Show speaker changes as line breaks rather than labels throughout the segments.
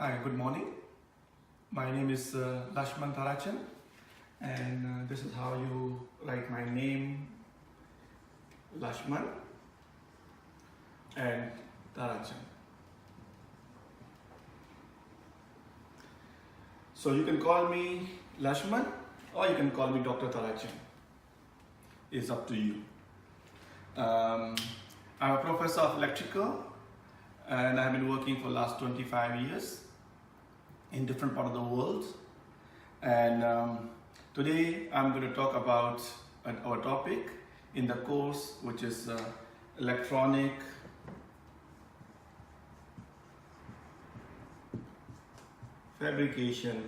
Hi, good morning. My name is Lachman Tarachand, and this is how you write my name, Lachman and Tarachand. So you can call me Lachman or you can call me Dr. Tarachand. It's up to you. I'm a professor of electrical and I've been working for the last 25 years in different parts of the world. And today I'm going to talk about our topic in the course, which is electronic fabrication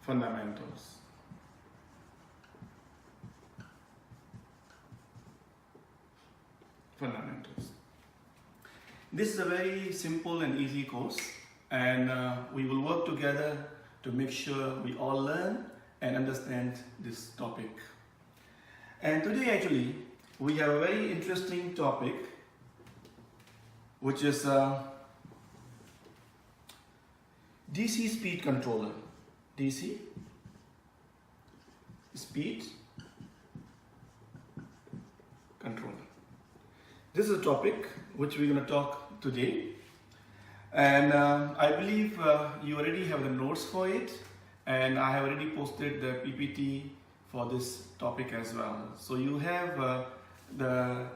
fundamentals. This is a very simple and easy course, and we will work together to make sure we all learn and understand this topic. And today actually we have a very interesting topic, which is DC speed controller. DC speed controller. This is a topic which we're going to talk today, and I believe you already have the notes for it, and I have already posted the PPT for this topic as well. So you have the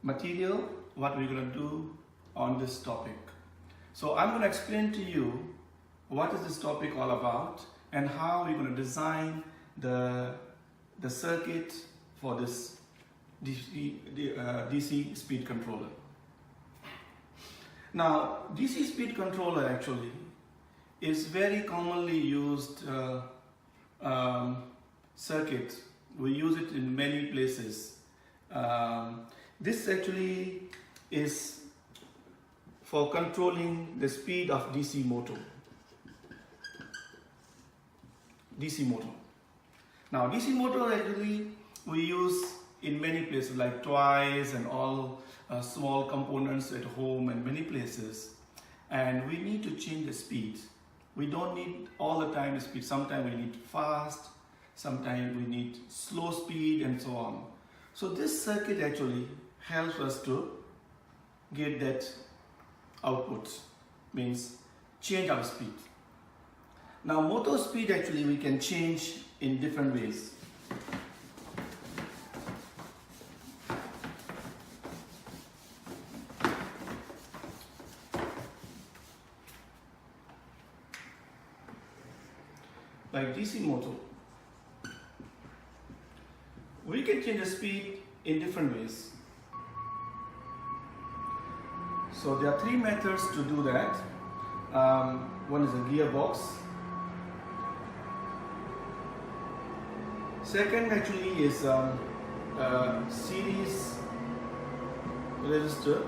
material, what we're going to do on this topic. So I'm going to explain to you what is this topic all about and how we're going to design the circuit for this DC speed controller. Now, DC speed controller actually is very commonly used circuit. We use it in many places. This actually is for controlling the speed of DC motor. DC motor. Now, DC motor actually we use in many places like toys and all small components at home and many places, and we need to change the speed. We don't need all the time the speed. Sometimes we need fast, sometimes we need slow speed, and so on. So this circuit actually helps us to get that output, means change our speed. Now motor speed actually we can change in different ways. Like DC motor, we can change the speed in different ways. So there are three methods to do that. One is a gearbox. Second actually is series resistor.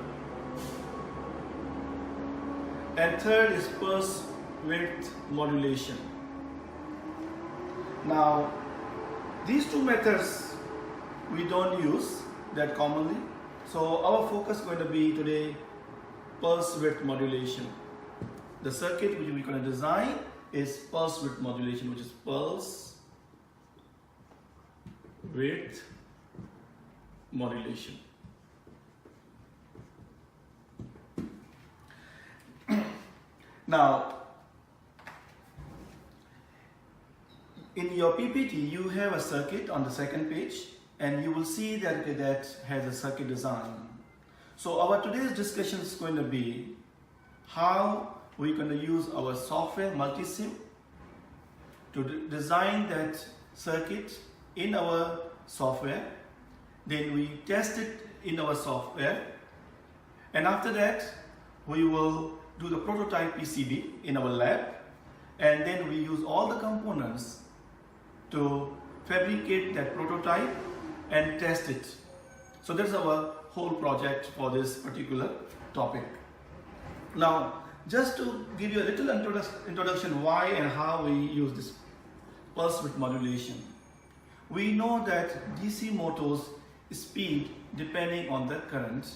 And third is pulse width modulation. Now, these two methods we don't use that commonly. So our focus is going to be today pulse width modulation. The circuit which we're going to design is pulse width modulation, which is pulse width modulation. Now, in your PPT, you have a circuit on the second page, and you will see that that has a circuit design. So our today's discussion is going to be how we're going to use our software multisim to design that circuit in our software. Then we test it in our software, and after that we will do the prototype PCB in our lab, and then we use all the components to fabricate that prototype and test it. So that's our whole project for this particular topic. Now, just to give you a little introduction why and how we use this pulse width modulation. We know that DC motors speed depending on the current.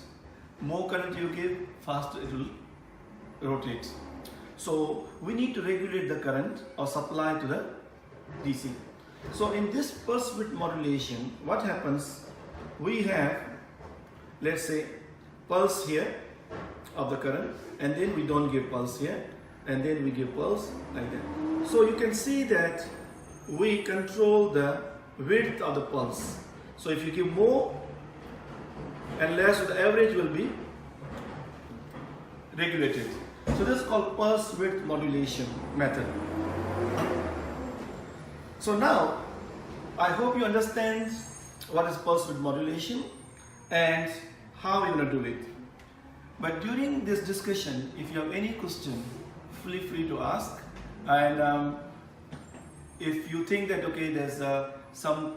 More current you give, faster it will rotate. So we need to regulate the current or supply to the DC. So in this pulse width modulation, what happens, we have, let's say, pulse here of the current, and then we don't give pulse here, and then we give pulse like that. So you can see that we control the width of the pulse. So if you give more and less, the average will be regulated. So this is called pulse width modulation method. So now I hope you understand what is pulse width modulation and how we're going to do it. But during this discussion, if you have any question, feel free to ask. And if you think that okay, there's some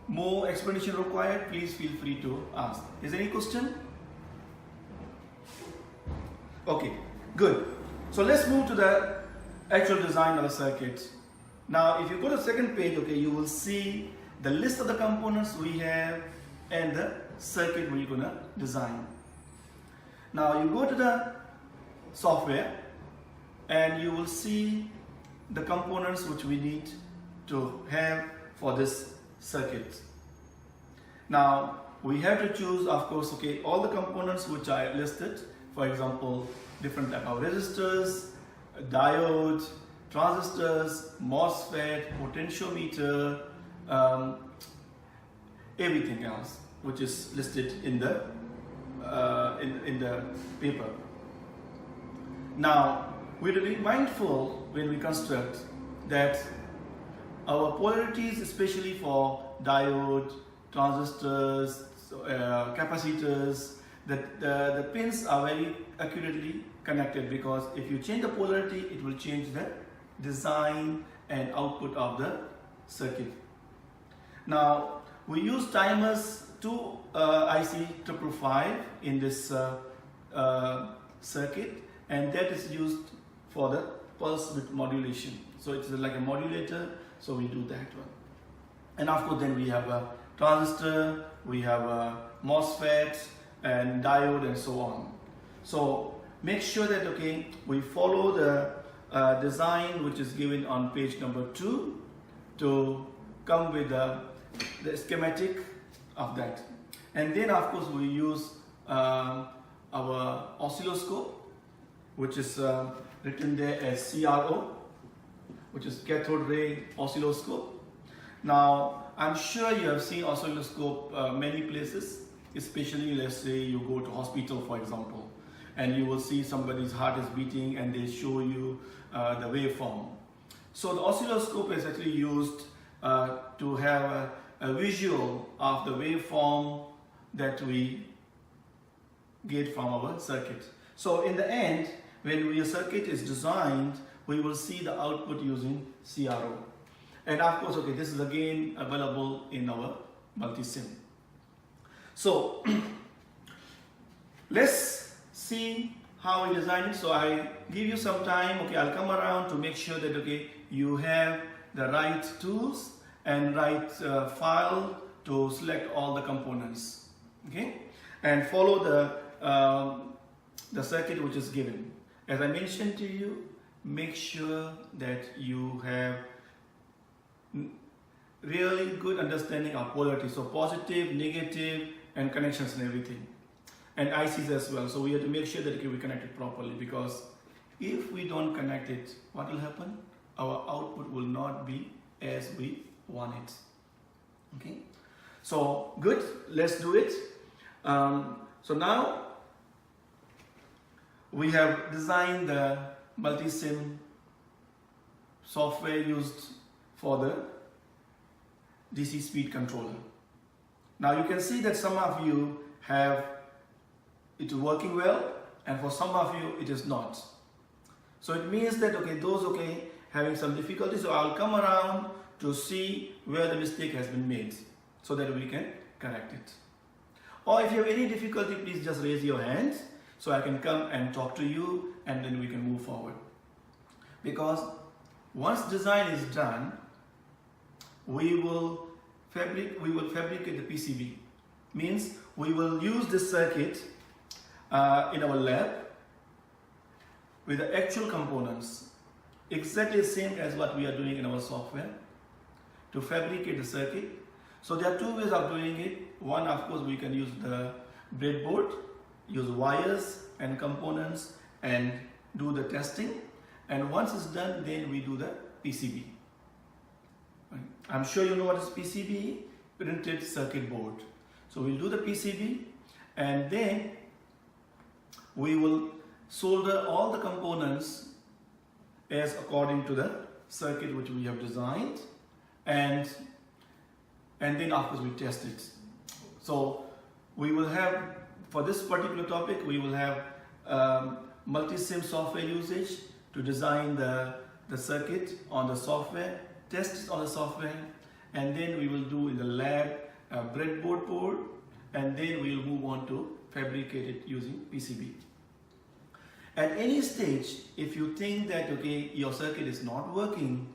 more explanation required, please feel free to ask. Is there any question? Okay, good. So let's move to the actual design of the circuit. Now, if you go to the second page, okay, you will see the list of the components we have and the circuit we're gonna design. Now, you go to the software and you will see the components which we need to have for this circuit. Now, we have to choose, of course, okay, all the components which I listed. For example, different type of resistors, diode, transistors, MOSFET, potentiometer, everything else which is listed in the paper. Now, we will be mindful when we construct that our polarities, especially for diode, transistors, capacitors, that the pins are very accurately connected, because if you change the polarity, it will change the design and output of the circuit. Now, we use timers 2 IC 555 in this circuit, and that is used for the pulse width modulation. So it's like a modulator, so we do that one. And of course, then we have a transistor, we have a MOSFET, and diode, and so on. So make sure that okay, we follow the design which is given on page number 2 to come with the schematic of that. And then of course we use our oscilloscope, which is written there as CRO, which is cathode ray oscilloscope. Now I'm sure you have seen oscilloscope many places, especially let's say you go to hospital, for example, and you will see somebody's heart is beating and they show you the waveform. So the oscilloscope is actually used to have a visual of the waveform that we get from our circuit. So in the end, when your circuit is designed, we will see the output using CRO. And of course, okay, this is again available in our multi-sim. So let's see how we design it. So I give you some time, okay, I'll come around to make sure that okay, you have the right tools and right file to select all the components, okay, and follow the circuit which is given. As I mentioned to you, make sure that you have really good understanding of polarity, so positive, negative, and connections and everything, and ICs as well. So we have to make sure that we connect it properly, because if we don't connect it, what will happen? Our output will not be as we want it. Okay, so good, let's do it. So now we have designed the multi-sim software used for the DC speed controller. Now you can see that some of you have it working well, and for some of you it is not. So it means that okay, those okay having some difficulties, so I'll come around to see where the mistake has been made so that we can correct it. Or if you have any difficulty, please just raise your hands so I can come and talk to you, and then we can move forward. Because once design is done, we will fabricate the PCB. Means we will use this circuit in our lab, with the actual components, exactly the same as what we are doing in our software, to fabricate the circuit. So there are two ways of doing it. One, of course, we can use the breadboard, use wires and components and do the testing. And once it's done, then we do the PCB. Right. I'm sure you know what is PCB, printed circuit board. So we'll do the PCB and then we will solder all the components as according to the circuit which we have designed, and then of course we test it. So we will have, for this particular topic, we will have multi-sim software usage to design the circuit on the software, test it on the software, and then we will do in the lab breadboard board, and then we will move on to fabricate it using PCB. At any stage, if you think that okay, your circuit is not working,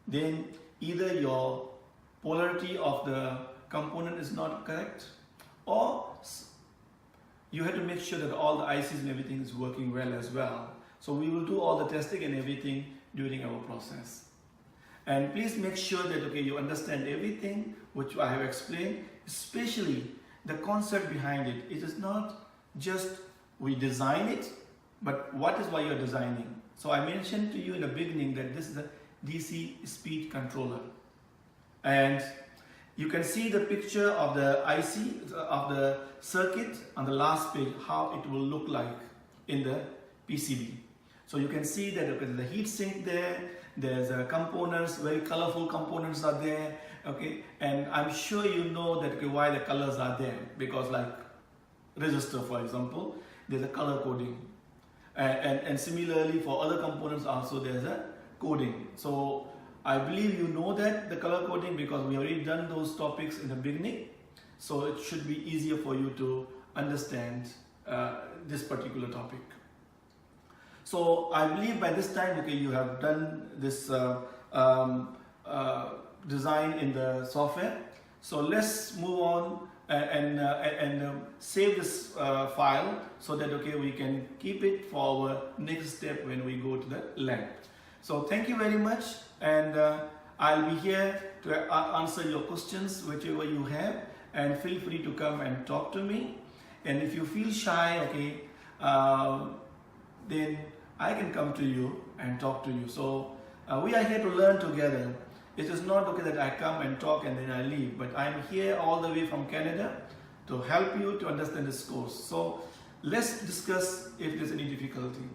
then either your polarity of the component is not correct, or you have to make sure that all the ICs and everything is working well as well. So we will do all the testing and everything during our process. And please make sure that okay, you understand everything which I have explained, especially the concept behind it. It is not just we design it, but what is why you are designing. So I mentioned to you in the beginning that this is a DC speed controller. And you can see the picture of the IC, of the circuit on the last page, how it will look like in the PCB. So you can see that okay, there's a heat sink there, there's components, very colorful components are there, okay, and I'm sure you know that okay, why the colors are there, because like resistor for example, there's a color coding, and similarly for other components also there's a coding. So I believe you know that the color coding because we already done those topics in the beginning, so it should be easier for you to understand this particular topic. So I believe by this time, okay, you have done this design in the software. So let's move on and save this file so that okay, we can keep it for our next step when we go to the lab. So thank you very much, and I'll be here to answer your questions, whichever you have, and feel free to come and talk to me. And if you feel shy, okay, then I can come to you and talk to you. So we are here to learn together. It is not okay that I come and talk and then I leave, but I'm here all the way from Canada to help you to understand this course. So let's discuss if there's any difficulty.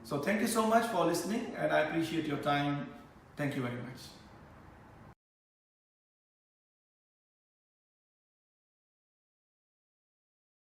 So thank you so much for listening, and I appreciate your time. Thank you very much.